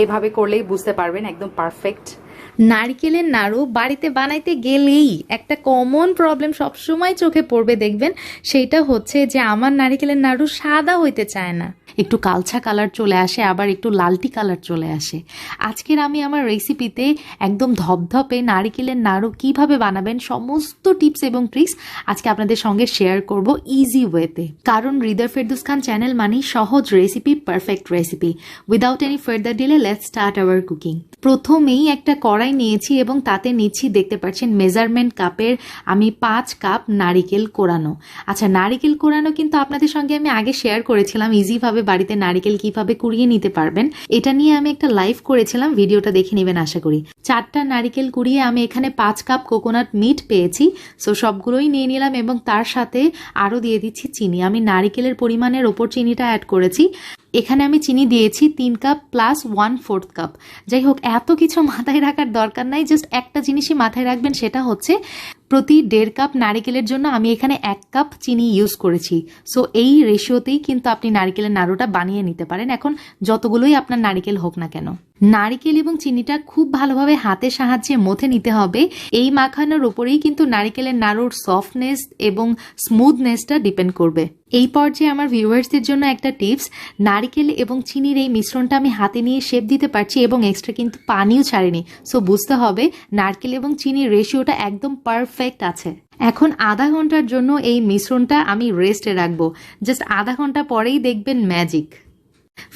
এভাবে করলেই বুঝতে পারবেন একদম পারফেক্ট। নারকেলের নাড়ু বাড়িতে বানাইতে গেলেই একটা কমন প্রবলেম সবসময় চোখে পড়বে দেখবেন, সেইটা হচ্ছে যে আমার নারকেলের নাড়ু সাদা হইতে চায় না, একটু কালচা কালার চলে আসে, আবার একটু লালটি কালার চলে আসে। আজকের আমি আমার রেসিপিতে একদম ধবধবে নারকেলের নাড়ু কিভাবে বানাবেন সমস্ত টিপস এবং ট্রিক্স আজকে আপনাদের সঙ্গে শেয়ার করব ইজি ওয়েতে। কারণ হৃদয় ফেরদৌস খান চ্যানেল মানেই সহজ recipe, perfect recipe. Without any further delay let's start our cooking. প্রথমেই একটা কড়াই নিয়েছি এবং তাতে নিচ্ছি, দেখতে পাচ্ছেন মেজারমেন্ট কাপের আমি 5 কাপ নারিকেল কোরানো। আচ্ছা, নারিকেল কোরানো কিন্তু আপনাদের সঙ্গে আমি আগে শেয়ার করেছিলাম ইজিভাবে বাড়িতে নারিকেল কিভাবে কুড়িয়ে নিতে পারবেন, এটা নিয়ে আমি একটা লাইভ করেছিলাম, ভিডিওটা দেখে নেবেন আশা করি। 4টা নারিকেল কুড়িয়ে আমি এখানে 5 কাপ কোকোনাট মিট পেয়েছি, সো সবগুলোই নিয়ে নিলাম এবং তার সাথে আরও দিয়ে দিচ্ছি চিনি। আমি নারিকেলের পরিমাণের ওপর চিনিটা অ্যাড করেছি। এখানে আমি চিনি দিয়েছি 3 কাপ প্লাস 1/4 কাপ। যাই হোক, এত কিছু মাথায় রাখার দরকার নাই, জাস্ট একটা জিনিসই মাথায় রাখবেন, সেটা হচ্ছে প্রতি 1.5 কাপ নারিকেলের জন্য আমি এখানে 1 কাপ চিনি ইউজ করেছি। সো এই রেশিওতেই কিন্তু আপনি নারিকেলের নাড়ুটা বানিয়ে নিতে পারেন, এখন যতগুলোই আপনার নারিকেল হোক না কেন। নারিকেল এবং চিনিটা খুব ভালোভাবে হাতের সাহায্যে মথে নিতে হবে। এই মাখানোর উপরেই কিন্তু নারিকেলের নাড়ুর সফটনেস এবং স্মুথনেসটা ডিপেন্ড করবে। এই পর্যায়ে আমার ভিউয়ার্সদের জন্য একটা টিপস, নারিকেল এবং চিনির এই মিশ্রণটা আমি হাতে নিয়ে শেপ দিতে পারছি এবং এক্সট্রা কিন্তু পানিও ছাড়িনি। সো বুঝতে হবে নারকেল এবং চিনির রেশিওটা একদম পারফেক্ট আছে। এখন আধা ঘন্টার জন্য এই মিশ্রণটা আমি রেস্টে রাখবো। জাস্ট আধা ঘন্টা পরেই দেখবেন ম্যাজিক।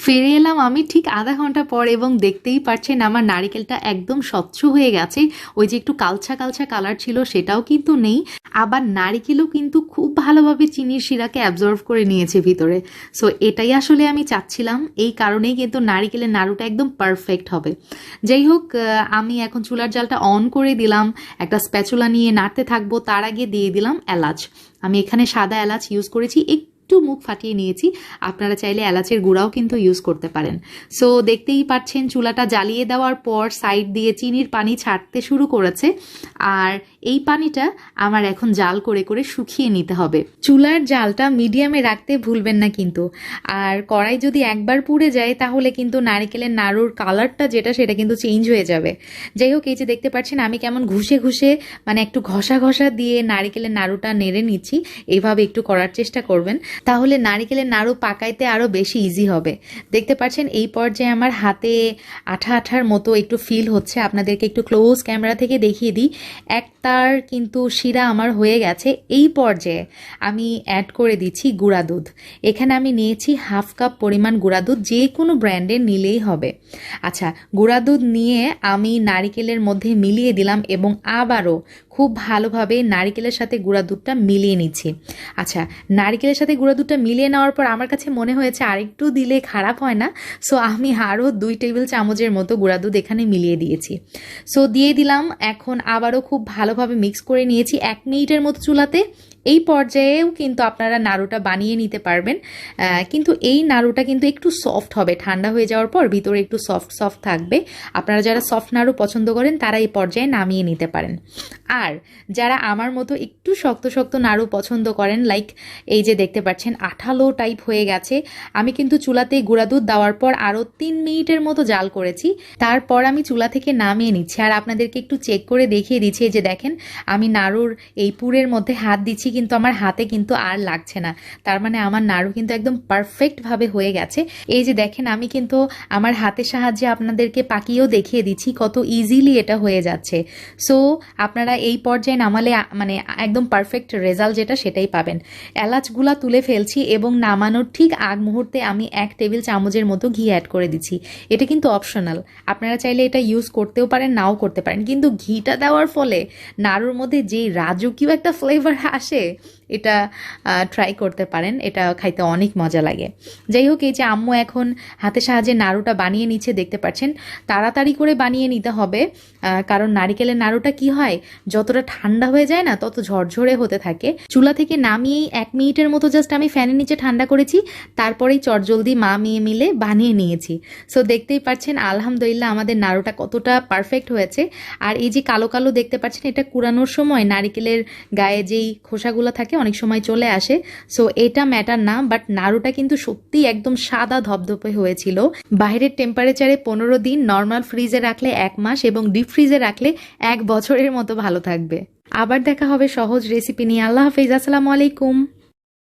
ফিরে এলাম আমি ঠিক আধা ঘন্টা পর এবং দেখতেই পাচ্ছেন আমার নারিকেলটা একদম স্বচ্ছ হয়ে গেছে। ওই যে একটু কালচা কালচা কালার ছিল সেটাও কিন্তু নেই, আবার নারিকেলও কিন্তু খুব ভালোভাবে চিনির শিরাকে অ্যাবজর্ভ করে নিয়েছে ভিতরে। সো এটাই আসলে আমি চাচ্ছিলাম, এই কারণেই কিন্তু নারিকেলের নাড়ুটা একদম পারফেক্ট হবে। যাই হোক, আমি এখন চুলার জালটা অন করে দিলাম, একটা স্প্যাচুলা নিয়ে নাড়তে থাকবো। তার আগে দিয়ে দিলাম এলাচ। আমি এখানে সাদা এলাচ ইউজ করেছি, একটু মুখ ফাটিয়ে নিয়েছি, আপনারা চাইলে এলাচের গুঁড়াও কিন্তু ইউজ করতে পারেন। সো দেখতেই পাচ্ছেন চুলাটা জ্বালিয়ে দেওয়ার পর সাইড দিয়ে চিনির পানি ছাড়তে শুরু করেছে, আর এই পানিটা আমার এখন জাল করে করে শুকিয়ে নিতে হবে। চুলার জালটা মিডিয়ামে রাখতে ভুলবেন না কিন্তু। আর কড়াই যদি একবার পুড়ে যায় তাহলে কিন্তু নারিকেলের নাড়ুর কালারটা যেটা সেটা কিন্তু চেঞ্জ হয়ে যাবে। যাই হোক, এই যে দেখতে পাচ্ছেন আমি কেমন ঘুষে ঘুষে মানে একটু ঘষা ঘষা দিয়ে নারিকেলের নাড়ুটা নেড়ে নিচ্ছি, এইভাবে একটু করার চেষ্টা করবেন, তাহলে নারিকেলের নাড়ু পাকাইতে আরও বেশি ইজি হবে। দেখতে পাচ্ছেন এই পর্যায়ে আমার হাতে আঠা আঠার মতো একটু ফিল হচ্ছে, আপনাদেরকে একটু ক্লোজ ক্যামেরা থেকে দেখিয়ে দিই। একটার কিন্তু শিরা আমার হয়ে গেছে। এই পর্যায়ে আমি অ্যাড করে দিচ্ছি গুঁড়া দুধ। এখানে আমি নিয়েছি 1/2 কাপ পরিমাণ গুঁড়া দুধ, যে কোনো ব্র্যান্ডের নিলেই হবে। আচ্ছা, গুঁড়া দুধ নিয়ে আমি নারিকেলের মধ্যে মিলিয়ে দিলাম এবং আবারও খুব ভালোভাবে নারিকেলের সাথে গুঁড়া দুধটা মিলিয়ে নিচ্ছি। আচ্ছা, নারিকেলের সাথে গুঁড়া দুধটা মিলিয়ে নেওয়ার পর আমার কাছে মনে হয়েছে আরেকটু দিলে খারাপ হয় না, সো আমি আরও 2 টেবিল চামচের মতো গুঁড়া দুধ এখানে মিলিয়ে দিয়েছি। সো দিয়ে দিলাম, এখন আবারও খুব ভালোভাবে মিক্স করে নিয়েছি 1 মিনিটের মতো চুলাতে। এই পর্যায়েও কিন্তু আপনারা নাড়ুটা বানিয়ে নিতে পারবেন, কিন্তু এই নাড়ুটা কিন্তু একটু সফট হবে, ঠান্ডা হয়ে যাওয়ার পর ভিতরে একটু সফট সফট থাকবে। আপনারা যারা সফট নাড়ু পছন্দ করেন তারা এই পর্যায়ে নামিয়ে নিতে পারেন। আর যারা আমার মতো একটু শক্ত শক্ত নাড়ু পছন্দ করেন, লাইক এই যে দেখতে পাচ্ছেন আঠালো টাইপ হয়ে গেছে, আমি কিন্তু চুলাতে গুঁড়া দুধ দেওয়ার পর আরও 3 মিনিটের মতো জাল করেছি, তারপর আমি চুলা থেকে নামিয়ে নিচ্ছি। আর আপনাদেরকে একটু চেক করে দেখিয়ে দিচ্ছি, যে দেখেন আমি নাড়ুর এই পুরের মধ্যে হাত দিচ্ছি কিন্তু আমার হাতে কিন্তু আর লাগছে না, তার মানে আমার নাড়ু কিন্তু একদম পারফেক্টভাবে হয়ে গেছে। এই যে দেখেন আমি কিন্তু আমার হাতের সাহায্যে আপনাদেরকে পাকিয়েও দেখিয়ে দিচ্ছি কত ইজিলি এটা হয়ে যাচ্ছে। সো আপনারা এই পর্যায়ে নামালে মানে একদম পারফেক্ট রেজাল্ট যেটা সেটাই পাবেন। এলাচগুলা তুলে ফেলছি এবং নামানোর ঠিক আগ মুহূর্তে আমি 1 টেবিল চামচের মতো ঘি অ্যাড করে দিচ্ছি। এটা কিন্তু অপশনাল, আপনারা চাইলে এটা ইউজ করতেও পারেন, নাও করতে পারেন, কিন্তু ঘিটা দেওয়ার ফলে নাড়ুর মধ্যে যেই রাজকীয় একটা ফ্লেভার আসে এটা ট্রাই করতে পারেন, এটা খাইতে অনেক মজা লাগে। যাই হোক, এই যে আম্মু এখন হাতের সাহায্যে নাড়ুটা বানিয়ে নিচ্ছে, দেখতে পাচ্ছেন তাড়াতাড়ি করে বানিয়ে নিতে হবে, কারণ নারিকেলের নাড়ুটা কি হয় যতটা ঠান্ডা হয়ে যায় না তত ঝরঝরে হতে থাকে। চুলা থেকে নামিয়েই 1 মিনিটের মতো জাস্ট আমি ফ্যানের নিচে ঠান্ডা করেছি, তারপরেই চটজলদি মা মেয়ে মিলে বানিয়ে নিয়েছি। সো দেখতেই পাচ্ছেন আলহামদুলিল্লাহ আমাদের নাড়ুটা কতটা পারফেক্ট হয়েছে। আর এই যে কালো কালো দেখতে পাচ্ছেন, এটা কুড়ানোর সময় নারিকেলের গায়ে যেই খোসা কাঁচাগুলো থাকে অনেক সময় চলে আসে। সো এটা ম্যাটার না, বাট নাড়ুটা কিন্তু সত্যি একদম সাদা ধবধবে হয়েছিল। বাইরের টেম্পারেচারে 15 দিন, নর্মাল ফ্রিজে রাখলে 1 মাস এবং ডিপ ফ্রিজে রাখলে 1 বছরের মতো ভালো থাকবে। আবার দেখা হবে সহজ রেসিপি নিয়ে। আল্লাহ হাফেজ, আসসালামু আলাইকুম।